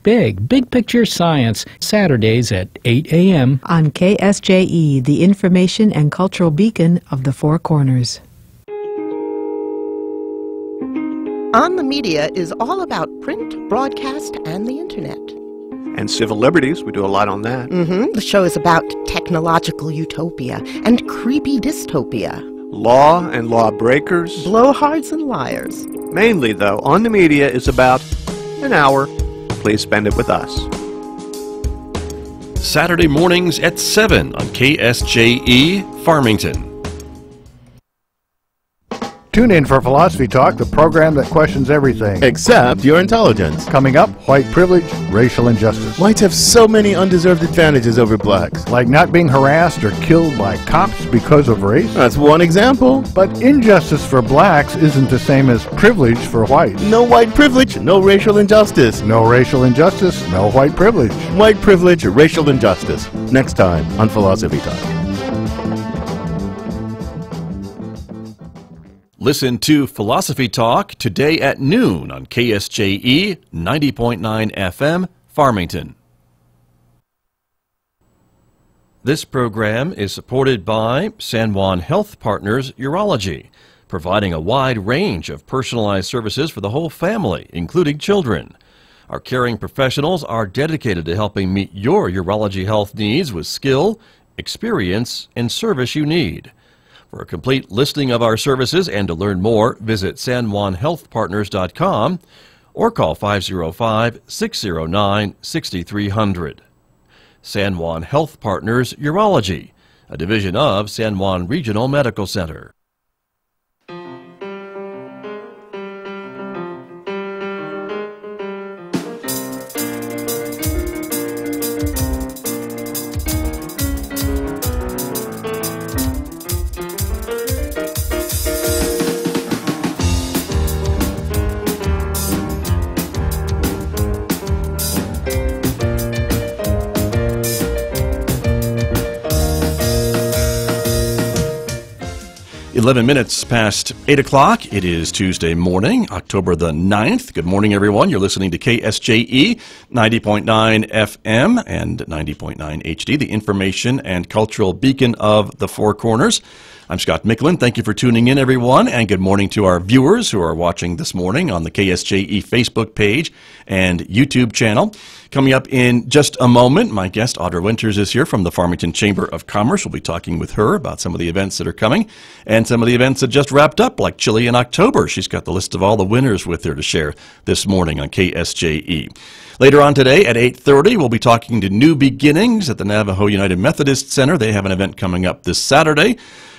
big. Big Picture Science, Saturdays at 8 a.m. on KSJE, the information and cultural beacon of the Four Corners. On the Media is all about print, broadcast, and the internet. And civil liberties, we do a lot on that. The show is about technological utopia and creepy dystopia. Law and lawbreakers. Blowhards and liars. Mainly, though, On the Media is about an hour. Please spend it with us. Saturday mornings at 7 on KSJE, Farmington. Tune in for Philosophy Talk, the program that questions everything except your intelligence. Coming up, white privilege, racial injustice. Whites have so many undeserved advantages over blacks. Like not being harassed or killed by cops because of race. That's one example. But injustice for blacks isn't the same as privilege for whites. No white privilege, no racial injustice. No racial injustice, no white privilege. White privilege, racial injustice. Next time on Philosophy Talk. Listen to Philosophy Talk today at noon on KSJE 90.9 FM, Farmington. This program is supported by San Juan Health Partners Urology, providing a wide range of personalized services for the whole family, including children. Our caring professionals are dedicated to helping meet your urology health needs with skill, experience, and service you need. For a complete listing of our services and to learn more, visit sanjuanhealthpartners.com or call 505-609-6300. San Juan Health Partners Urology, a division of San Juan Regional Medical Center. 11 minutes past 8 o'clock. It is Tuesday morning, October the 9th. Good morning, everyone. You're listening to KSJE 90.9 FM and 90.9 HD, the information and cultural beacon of the Four Corners. I'm Scott Michlin. Thank you for tuning in, everyone, and good morning to our viewers who are watching this morning on the KSJE Facebook page and YouTube channel. Coming up in just a moment, my guest, Audra Winters, is here from the Farmington Chamber of Commerce. We'll be talking with her about some of the events that are coming and some of the events that just wrapped up, like Chile in October. She's got the list of all the winners with her to share this morning on KSJE. Later on today at 8:30, we'll be talking to New Beginnings at the Navajo United Methodist Center. They have an event coming up this Saturday.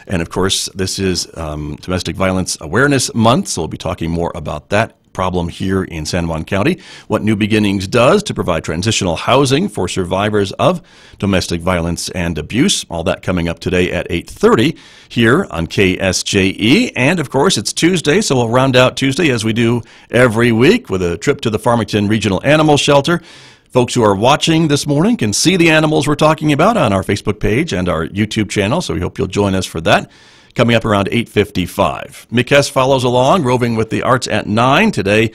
And, of course, this is Domestic Violence Awareness Month, so we'll be talking more about that problem here in San Juan County, what New Beginnings does to provide transitional housing for survivors of domestic violence and abuse. All that coming up today at 8:30 here on KSJE. And, of course, it's Tuesday, so we'll round out Tuesday as we do every week with a trip to the Farmington Regional Animal Shelter. Folks who are watching this morning can see the animals we're talking about on our Facebook page and our YouTube channel, so we hope you'll join us for that. Coming up around 8:55. Mick Hess follows along, roving with the arts at 9. Today,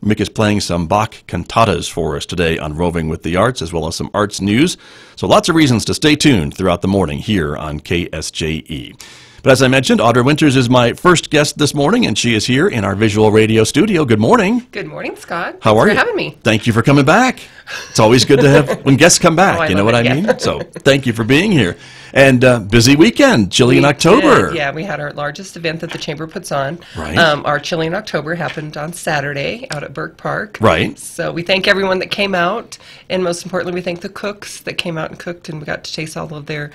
Mick is playing some Bach cantatas for us today on Roving with the Arts, as well as some arts news. So lots of reasons to stay tuned throughout the morning here on KSJE. But as I mentioned, Audra Winters is my first guest this morning, and she is here in our visual radio studio. Good morning. Good morning, Scott. How are you? Thanks for having me. Thank you for coming back. It's always good to have when guests come back. You know what I mean? Yeah. So thank you for being here. And busy weekend, Chile in October. Yeah, we had our largest event that the Chamber puts on. Right. Our Chile in October happened on Saturday out at Burke Park. Right. So we thank everyone that came out, and most importantly, we thank the cooks that came out and cooked, and we got to taste all of their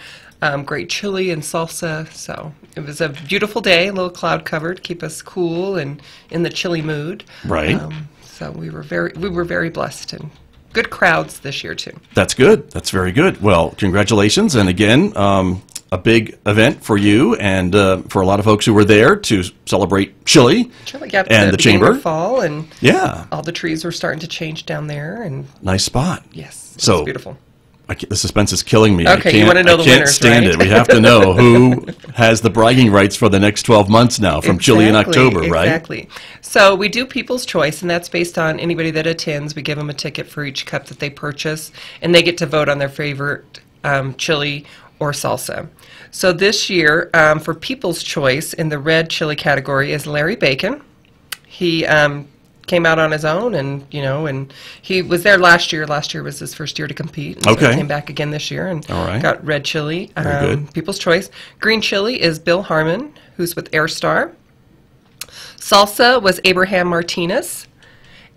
great chili and salsa. So it was a beautiful day, a little cloud covered, keep us cool and in the chilly mood. Right. So we were very blessed, and good crowds this year too. That's good. That's very good. Well, congratulations, and again, a big event for you and for a lot of folks who were there to celebrate Chile, Yeah, and the Chamber. Of fall, and yeah, all the trees were starting to change down there, and nice spot. yes, So it's beautiful. The suspense is killing me. Okay, you want to know the winners, I can't stand right? it. We have to know who has the bragging rights for the next 12 months now from Chile in October, right? Exactly. So we do People's Choice, and that's based on anybody that attends. We give them a ticket for each cup that they purchase, and they get to vote on their favorite chili or salsa. So this year, for People's Choice in the red chili category is Larry Bacon. He came out on his own, and he was there last year. Last year was his first year to compete. And so he came back again this year and got red chili. Very good. People's Choice. Green chili is Bill Harmon, who's with Air Star. Salsa was Abraham Martinez.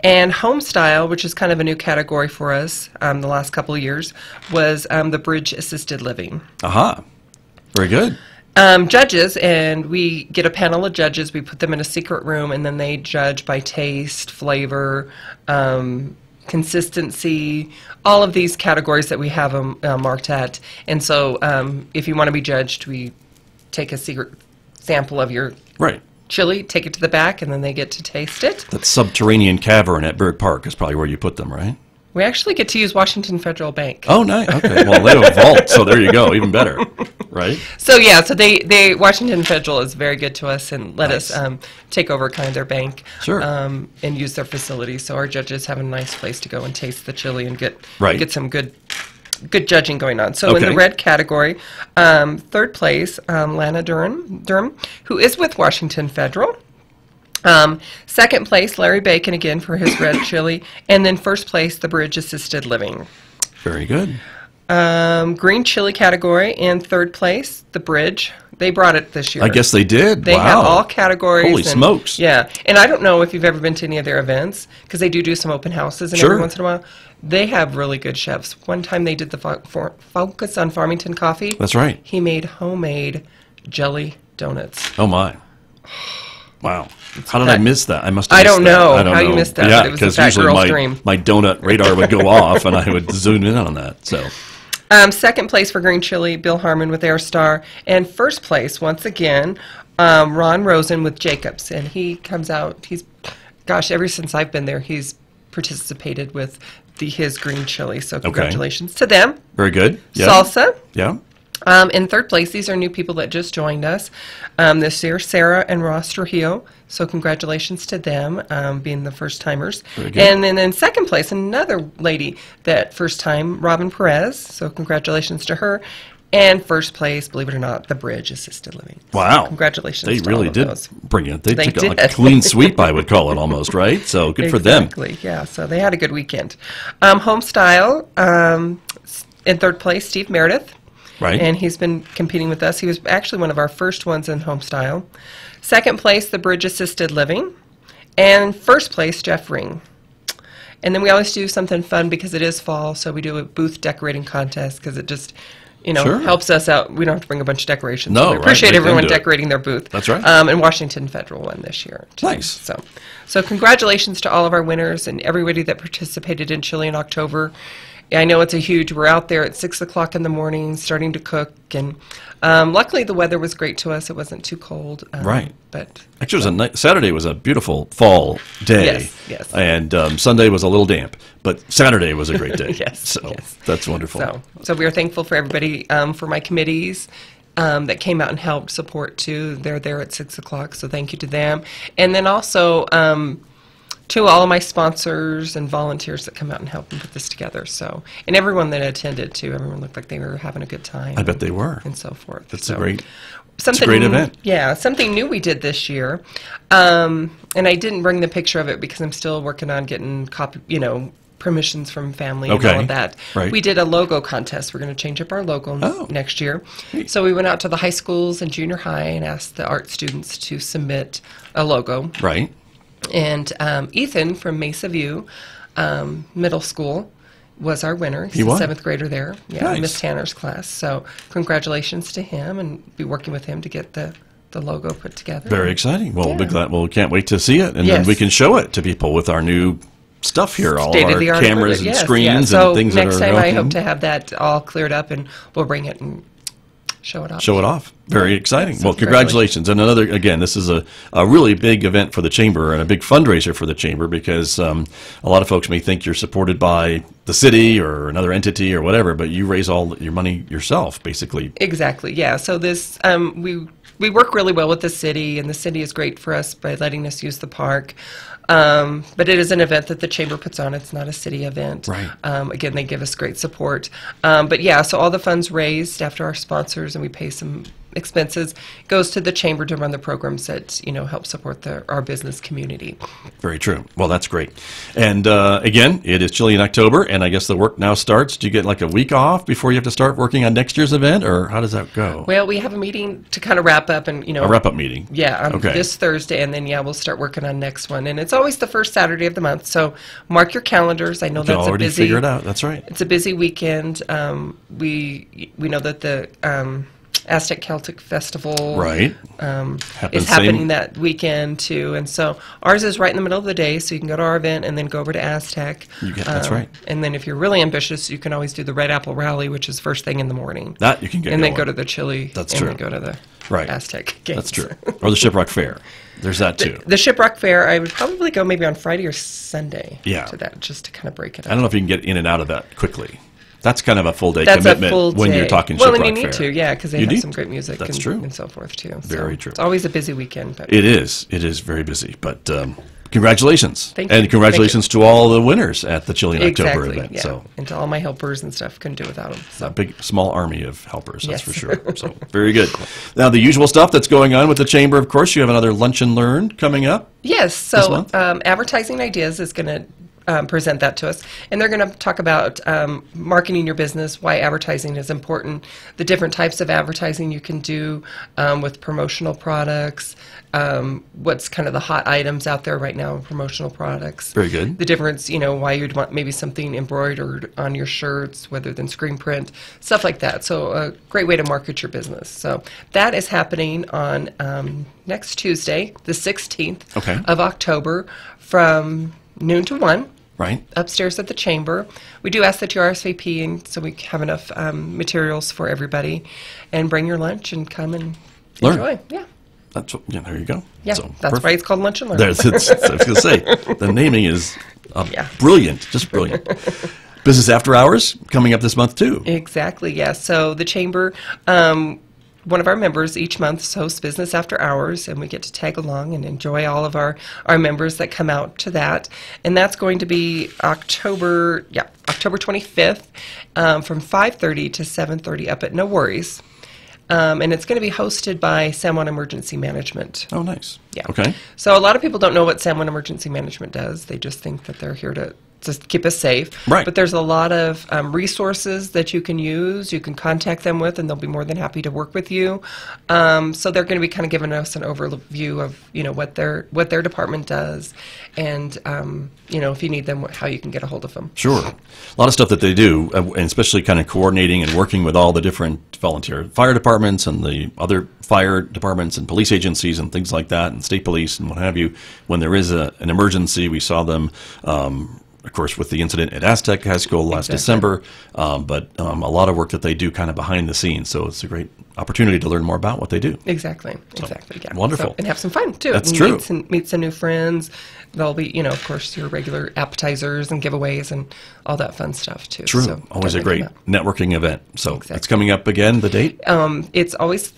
And home style, which is kind of a new category for us the last couple of years, was the Bridge Assisted Living. Aha. Very good. Judges, and we get a panel of judges. We put them in a secret room, and then they judge by taste, flavor, consistency, all of these categories that we have them marked at. And so if you want to be judged, we take a secret sample of your chili, take it to the back, and then they get to taste it. That subterranean cavern at Bird Park is probably where you put them, right? We actually get to use Washington Federal Bank. Oh, nice. Okay. Well, they have a vault, so there you go. Even better, right? So, yeah, so they Washington Federal is very good to us and let us take over kind of their bank and use their facilities. So our judges have a nice place to go and taste the chili and get some good judging going on. So in the red category, third place, Lana Durham, who is with Washington Federal. Second place, Larry Bacon again for his red chili. And then first place, the Bridge Assisted Living. Very good. Green chili category and third place, the Bridge. They brought it this year. I guess they did. They have all categories. Holy smokes. Yeah. And I don't know if you've ever been to any of their events, because they do some open houses and every once in a while. They have really good chefs. One time they did the focus on Farmington coffee. That's right. He made homemade jelly donuts. Oh, my. Wow. How did I miss that? I must have I missed don't that. know I don't how know. you missed that. Yeah, but it was a because fat usually girl's dream. my donut radar would go off and I would zoom in on that. So, second place for green chili, Bill Harmon with Air Star, and first place once again, Ron Rosen with Jacobs, and he comes out. Ever since I've been there, he's participated with his green chili. So congratulations to them. Very good. Yeah. Salsa. Yeah. In third place, these are new people that just joined us this year, Sarah and Ross Trujillo. So congratulations to them being the first timers. And then in second place, another lady that first time, Robin Perez. So congratulations to her. And first place, believe it or not, the Bridge Assisted Living. Wow. So congratulations They to really all of did those. bring it. They took did. a clean sweep, I would call it almost, right? So good for them. Exactly, yeah. So they had a good weekend. Home Style, in third place, Steve Meredith. Right. And he's been competing with us. He was actually one of our first ones in home style. Second place, the Bridge Assisted Living. And first place, Jeff Ring. And then we always do something fun because it is fall, so we do a booth decorating contest because it just, helps us out. We don't have to bring a bunch of decorations. No, so we appreciate right. everyone decorating their booth. That's right. And Washington Federal won this year, too. Nice. So congratulations to all of our winners and everybody that participated in Chile in October. I know we're out there at 6 o'clock in the morning starting to cook, and luckily the weather was great to us. It wasn't too cold. Right. But actually, Saturday was a beautiful fall day. Yes. And Sunday was a little damp, but Saturday was a great day. Yes. That's wonderful. So we are thankful for everybody, for my committees that came out and helped support too. They're there at 6 o'clock, so thank you to them. And then also to all of my sponsors and volunteers that come out and help and put this together. And everyone that attended too, everyone looked like they were having a good time. I bet they were. And so forth. It's a great event. Yeah, something new we did this year. And I didn't bring the picture of it because I'm still working on getting permissions from family and all of that. Right. We did a logo contest. We're going to change up our logo next year. So we went out to the high schools and junior high and asked the art students to submit a logo. Right. And Ethan from Mesa View Middle School was our winner. He's a seventh grader there. Yeah, nice. Miss Tanner's class. So congratulations to him, and be working with him to get the logo put together. Very exciting. Well, we'll be glad. Well, we can't wait to see it, and then we can show it to people with our new stuff here, all of our cameras and screens and things that are. So next time I hope to have that all cleared up, and we'll bring it and show it off. Show it off. Very exciting. Well, congratulations. And again, this is a really big event for the Chamber and a big fundraiser for the Chamber because a lot of folks may think you're supported by the city or another entity or whatever, but you raise all your money yourself, basically. Exactly, yeah. So this, we work really well with the city, and the city is great for us by letting us use the park. But it is an event that the Chamber puts on. It's not a city event. Right. Again, they give us great support. But yeah, so all the funds raised after our sponsors, and we pay some expenses, goes to the Chamber to run the programs that, help support our business community. Very true. Well, that's great. And again, it is chilly in October, and I guess the work now starts. Do you get like a week off before you have to start working on next year's event, or how does that go? Well, we have a meeting to kind of wrap up, and a wrap-up meeting. Yeah, okay. This Thursday, and then we'll start working on next one. And it's always the first Saturday of the month, so mark your calendars. I know You can that's already a busy. figure it out. That's right. It's a busy weekend. We know that the Aztec Celtic Festival Right. is happening that weekend too, and so ours is right in the middle of the day, so you can go to our event and then go over to Aztec. That's right. And then if you're really ambitious, you can always do the Red Apple Rally, which is first thing in the morning. That you can get and going. then go to the Chile. That's and true. Then go to the Right. Aztec games. That's true. Or the Shiprock Fair. There's that too. The Shiprock Fair, I would probably go maybe on Friday or Sunday to that, just to kind of break it up. I don't know if you can get in and out of that quickly. That's kind of a full day That's commitment a full when day. you're talking Well, Shiprock and you Fair. need to, yeah, because they You have need some great music That's and, true. and so forth too. Very So true. It's always a busy weekend. But It is. It is very busy. But congratulations. Thank you. And congratulations to all the winners at the Chile in October exactly, event. yeah. So And to all my helpers and stuff, couldn't do without them. So. a big, small army of helpers, that's Yes. for sure. So very good. Now, the usual stuff that's going on with the Chamber, of course, you have another Lunch and Learn coming up. Yes, this so month? Advertising Ideas is going to present that to us, and they're going to talk about marketing your business, why advertising is important, the different types of advertising you can do with promotional products, what's kind of the hot items out there right now in promotional products. Very good. The difference, why you'd want maybe something embroidered on your shirts rather than screen print, stuff like that. So a great way to market your business. So that is happening on next Tuesday, the 16th of October, from noon to 1. Right. Upstairs at the Chamber. We do ask that you RSVP, and so we have enough materials for everybody. And bring your lunch and come and Learn. enjoy. Yeah. There you go. Yeah, So, that's perfect. why it's called Lunch and Learn. I was going to say, the naming is brilliant, just brilliant. Business After Hours coming up this month, too. Exactly, yeah. So the Chamber, one of our members each month hosts Business After Hours, and we get to tag along and enjoy all of our members that come out to that. And that's going to be October 25th from 5:30 to 7:30 up at No Worries. And it's going to be hosted by San Juan Emergency Management. Oh, nice. Yeah. Okay. So a lot of people don't know what San Juan Emergency Management does. They just think that they're here to just keep us safe. Right. But there's a lot of resources that you can use. You can contact them with, and they'll be more than happy to work with you. So they're going to be kind of giving us an overview of what their department does, and if you need them, how you can get a hold of them. Sure. A lot of stuff that they do, and especially kind of coordinating and working with all the different volunteer fire departments and the other fire departments and police agencies and things like that, and state police and what have you. When there is an emergency, we saw them, of course, with the incident at Aztec High School last December, but a lot of work that they do kind of behind the scenes. So it's a great opportunity to learn more about what they do. Exactly. Yeah. Wonderful. So, and have some fun, too. That's and true. Meet some new friends. There'll be, of course, your regular appetizers and giveaways and all that fun stuff, too. True. So always a definitely great networking event. So Exactly. it's coming up again, the date? It's always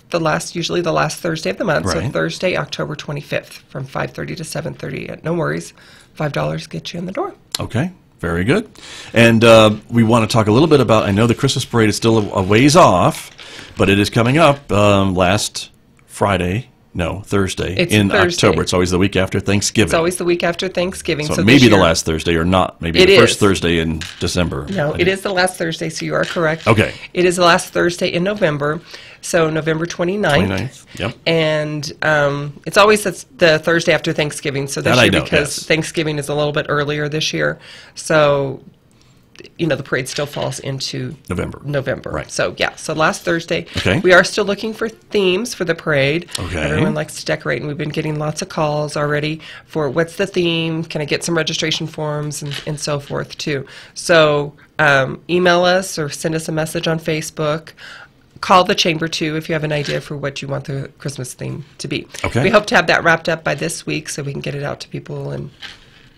usually the last Thursday of the month. Right. So Thursday, October 25th from 5:30 to 7:30 at No Worries. $5 gets you in the door. Okay. Very good. And we want to talk a little bit about, I know the Christmas parade is still a ways off, but it is coming up Thursday It's in Thursday. October. It's always the week after Thanksgiving. It's always the week after Thanksgiving. so this maybe the year- last Thursday or not. Maybe It the first is. Thursday in December. No, it is the last Thursday, so you are correct. Okay. It is the last Thursday in November, so November 29th. 29th. Yep. And it's always the Thursday after Thanksgiving, so this That I year, know, because yes. Thanksgiving is a little bit earlier this year, so the parade still falls into November. Right. So, so last Thursday. Okay. We are still looking for themes for the parade. Okay. Everyone likes to decorate, and we've been getting lots of calls already for what's the theme, can I get some registration forms, and so forth, too. So, email us or send us a message on Facebook. Call the Chamber, too, if you have an idea for what you want the Christmas theme to be. Okay. We hope to have that wrapped up by this week so we can get it out to people and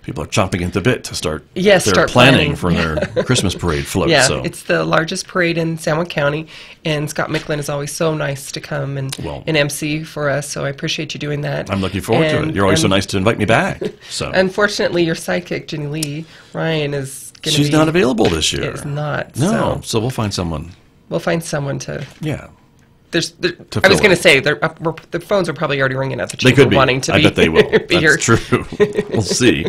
People are chomping at the bit to start. Yes, their start planning planning. for their Christmas parade float. Yeah, So it's the largest parade in San Juan County, and Scott Michlin is always so nice to come and MC for us. So I appreciate you doing that. I'm looking forward to it. You're always so nice to invite me back. So unfortunately, your sidekick Jenny Lee Ryan is going to be. she's not available this year. Is not. No, so we'll find someone. We'll find someone to. Yeah. I was going to say the phones are probably already ringing at the They chamber could be. wanting to I be. bet they will. be here. That's true. We'll see.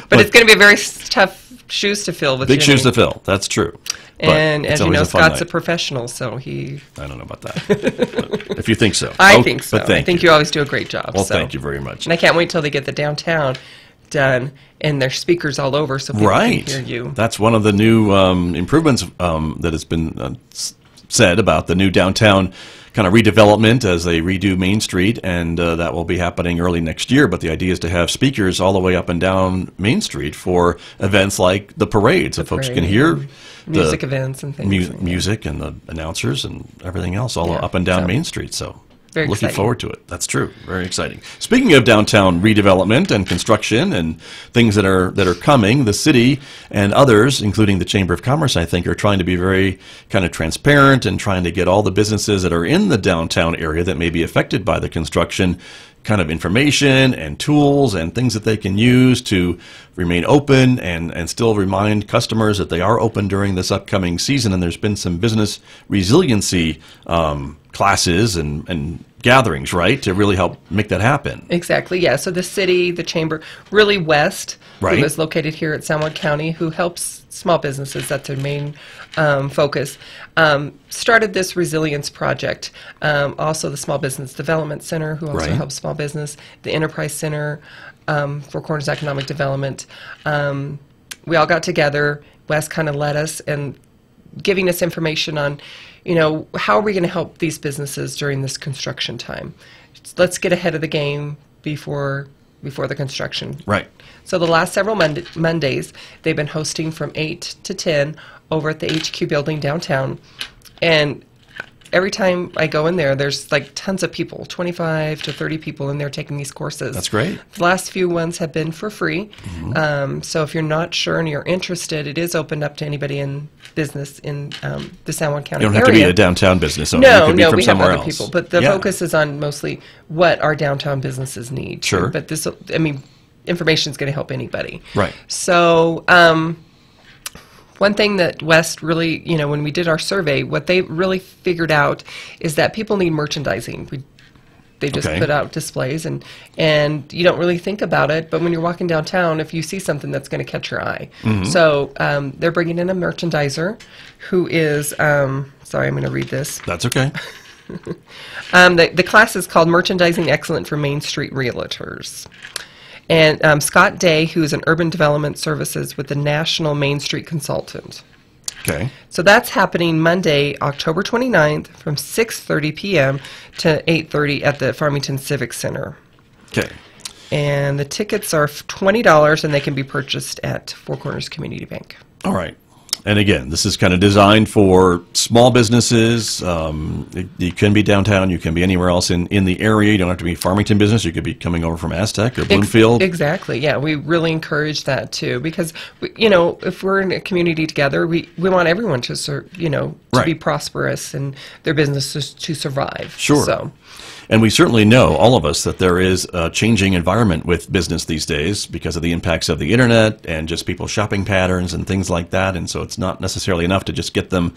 But it's going to be a very tough shoes to fill with big Jenny. shoes to fill. That's true. But And it's as you always know, a fun Scott's a night. professional, so he. I don't know about that. But if you think so. I think so. But thank I think you always do a great job. Well, so. thank you very much. And I can't wait till they get the downtown done and there's speakers all over so people Right. can hear you. That's one of the new improvements that has been said about the new downtown kind of redevelopment as they redo Main Street, and that will be happening early next year. But the idea is to have speakers all the way up and down Main Street for events like the parade, so folks can hear music events and things. Music and the announcers and everything else all Yeah, up and down so Main Street. So very looking exciting. forward to it. That's true. Very exciting. Speaking of downtown redevelopment and construction and things that are coming, the city and others, including the Chamber of Commerce, I think, are trying to be very kind of transparent and trying to get all the businesses that are in the downtown area that may be affected by the construction kind of information and tools and things that they can use to remain open and still remind customers that they are open during this upcoming season. And there's been some business resiliency classes and gatherings, right, to really help make that happen. Exactly, yeah. So the city, the chamber, really West, Right. who is located here at San Juan County, who helps small businesses, that's their main focus, started this resilience project. Also the Small Business Development Center, who also Right. helps small business, the Enterprise Center, Four Corners Economic Development. We all got together. Wes kind of led us and giving us information on, how are we going to help these businesses during this construction time? Let's get ahead of the game before the construction. Right. So the last several Mondays, they've been hosting from 8 to 10 over at the HQ building downtown. And every time I go in there, there's like tons of people, 25 to 30 people in there taking these courses. That's great. The last few ones have been for free. So if you're not sure and you're interested, it is opened up to anybody in business in the San Juan County You don't area. have to be a downtown business owner. You No, could be from we have somewhere other else. people. But the Yeah. focus is on mostly what our downtown businesses need. Sure. But this, information is going to help anybody. Right. So one thing that West really, when we did our survey, what they really figured out is that people need merchandising. They just Okay. put out displays, and you don't really think about it, but when you're walking downtown, if you see something that's going to catch your eye. So they're bringing in a merchandiser who is, sorry, I'm going to read this. That's okay. The class is called Merchandising Excellent for Main Street Realtors. And Scott Day, who is an urban development services with the National Main Street Consultant. Okay. So that's happening Monday, October 29th from 6:30 p.m. to 8:30 at the Farmington Civic Center. Okay. And the tickets are $20 and they can be purchased at Four Corners Community Bank. All right. And again, this is kind of designed for small businesses. You can be downtown. You can be anywhere else in the area. You don't have to be Farmington business. You could be coming over from Aztec or Bloomfield. Exactly. Yeah, we really encourage that too because if we're in a community together, we want everyone to to Right. be prosperous and their businesses to survive. Sure. So. And we certainly know, all of us, that there is a changing environment with business these days because of the impacts of the internet and just people's shopping patterns and things like that. And so it's not necessarily enough to just get them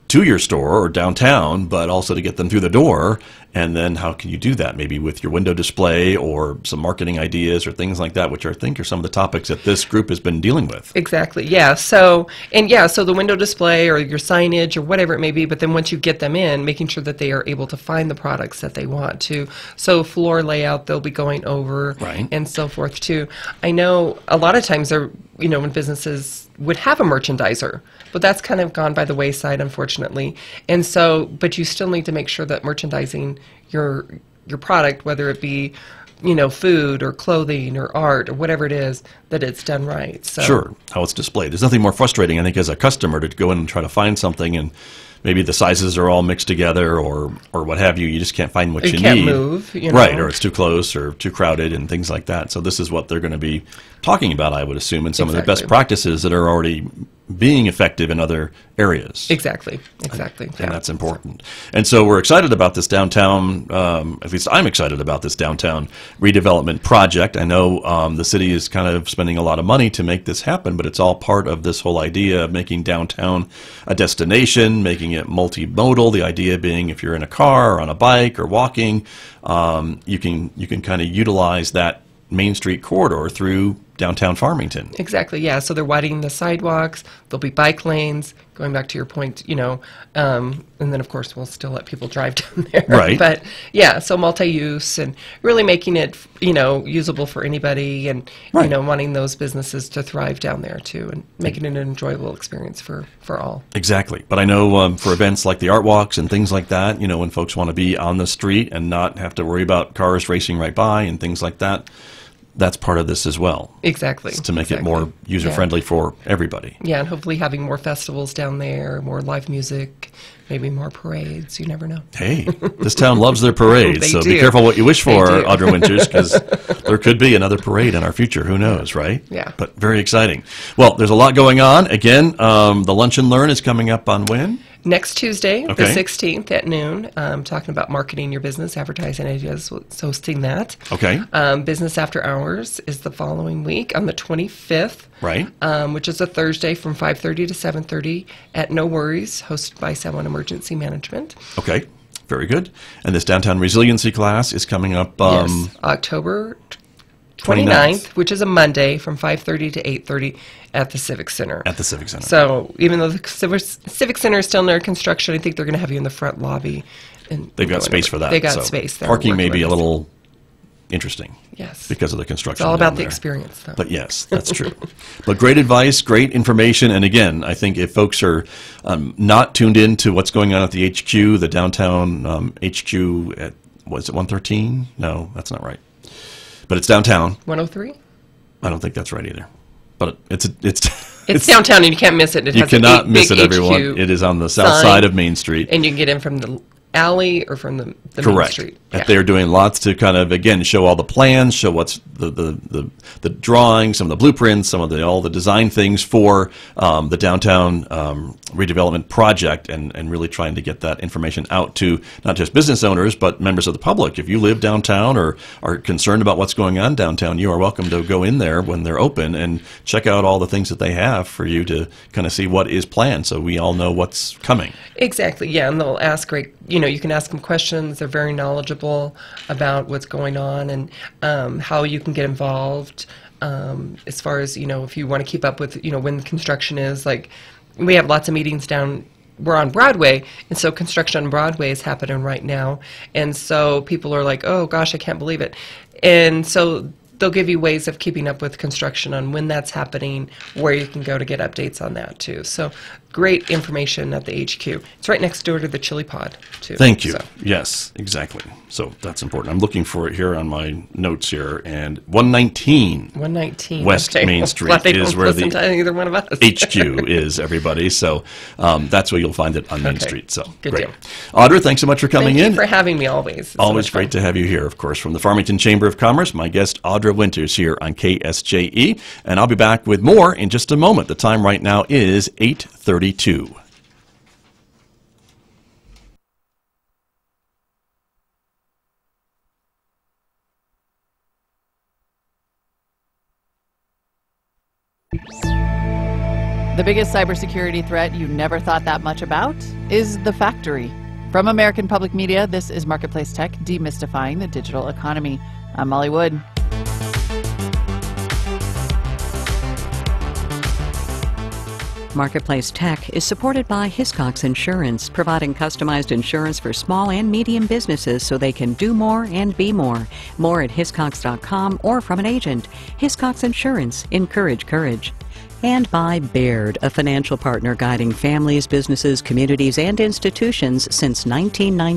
to your store or downtown, but also to get them through the door. And then how can you do that? Maybe with your window display or some marketing ideas or things like that, which I think are some of the topics that this group has been dealing with. Exactly. Yeah. So the window display or your signage or whatever it may be, but then once you get them in, making sure that they are able to find the products that they want to. So floor layout, they'll be going over Right. and so forth too. I know a lot of times they're, when businesses would have a merchandiser, but that's kind of gone by the wayside, unfortunately. And so, but you still need to make sure that merchandising your product, whether it be food or clothing or art or whatever it is, that it's done right. So. Sure, how it's displayed. There's nothing more frustrating, I think, as a customer to go in and try to find something and maybe the sizes are all mixed together or what have you. You just can't find what you can't need. Move, you know. Right, or it's too close or too crowded and things like that. So this is what they're going to be talking about, I would assume, and some of the best practices that are already being effective in other areas. Exactly. And that's important. And so we're excited about this downtown, at least I'm excited about this downtown redevelopment project. I know the city is kind of spending a lot of money to make this happen, but it's all part of this whole idea of making downtown a destination, making it multimodal. The idea being if you're in a car or on a bike or walking, you can kind of utilize that Main Street corridor through downtown Farmington. Exactly, yeah. So they're widening the sidewalks. There'll be bike lanes. Going back to your point, you know, and then of course we'll still let people drive down there. Right. But yeah, so multi-use and really making it, you know, usable for anybody, and you know, wanting those businesses to thrive down there too, and making it an enjoyable experience for all. Exactly. But I know for events like the art walks and things like that, you know, when folks want to be on the street and not have to worry about cars racing right by and things like that, that's part of this as well. Exactly. It's to make it more user-friendly for everybody. Yeah, and hopefully having more festivals down there, more live music, maybe more parades. You never know. Hey, this town loves their parades, so be do. careful what you wish for, Audra Winters, because there could be another parade in our future. Who knows, right? Yeah. But very exciting. Well, there's a lot going on. Again, the Lunch and Learn is coming up on when? Next Tuesday, the 16th at noon, talking about marketing your business, advertising ideas, hosting that. Okay. Business After Hours is the following week on the 25th. Right. Which is a Thursday from 5:30 to 7:30 at No Worries, hosted by San Juan Emergency Management. Okay. Very good. And this Downtown Resiliency class is coming up yes, October 29th, which is a Monday from 5:30 to 8:30 at the Civic Center. At the Civic Center. So even though the Civic Center is still under construction, I think they're going to have you in the front lobby. And they've got space for that. They got so space there. Parking may be a little interesting. Yes. Because of the construction. It's all about the there. experience, though. But yes, that's true. But great advice, great information. And again, I think if folks are not tuned in to what's going on at the HQ, the downtown HQ at, was it 113? No, that's not right. But it's downtown. 103? I don't think that's right either. But it's downtown, and you can't miss it. You cannot miss it, everyone. It is on the south side of Main Street. And you can get in from the alley or from the Correct. Main Street. Yeah. They're doing lots to kind of, again, show all the plans, show what's the drawings, some of the blueprints, some of all the design things for the downtown redevelopment project, and really trying to get that information out to not just business owners, but members of the public. If you live downtown or are concerned about what's going on downtown, you are welcome to go in there when they're open and check out all the things that they have for you to kind of see what is planned, so we all know what's coming. Exactly, yeah, and they'll ask you can ask them questions. They're very knowledgeable about what's going on and how you can get involved as far as, if you want to keep up with, when construction is. Like, we have lots of meetings we're on Broadway, and so construction on Broadway is happening right now. And so people are like, oh, gosh, I can't believe it. And so they'll give you ways of keeping up with construction on when that's happening, where you can go to get updates on that, too. So great information at the HQ. It's right next door to the Chili Pod, too. Thank you. So. Yes, exactly. So that's important. I'm looking for it here on my notes here. And 119 West Main Street is where the either one of us. HQ is, everybody. So that's where you'll find it on Main Street. So Good great. deal. Audra, thanks so much for coming in. Thank you for having me always. It's always so much great to have you here, of course, from the Farmington Chamber of Commerce. My guest, Audra Winters, here on KSJE. And I'll be back with more in just a moment. The time right now is 8:32. The biggest cybersecurity threat you never thought that much about is the factory. From American Public Media, this is Marketplace Tech, demystifying the digital economy. I'm Molly Wood. Marketplace Tech is supported by Hiscox Insurance, providing customized insurance for small and medium businesses so they can do more and be more. More at hiscox.com or from an agent. Hiscox Insurance. Encourage courage. And by Baird, a financial partner guiding families, businesses, communities, and institutions since 1990.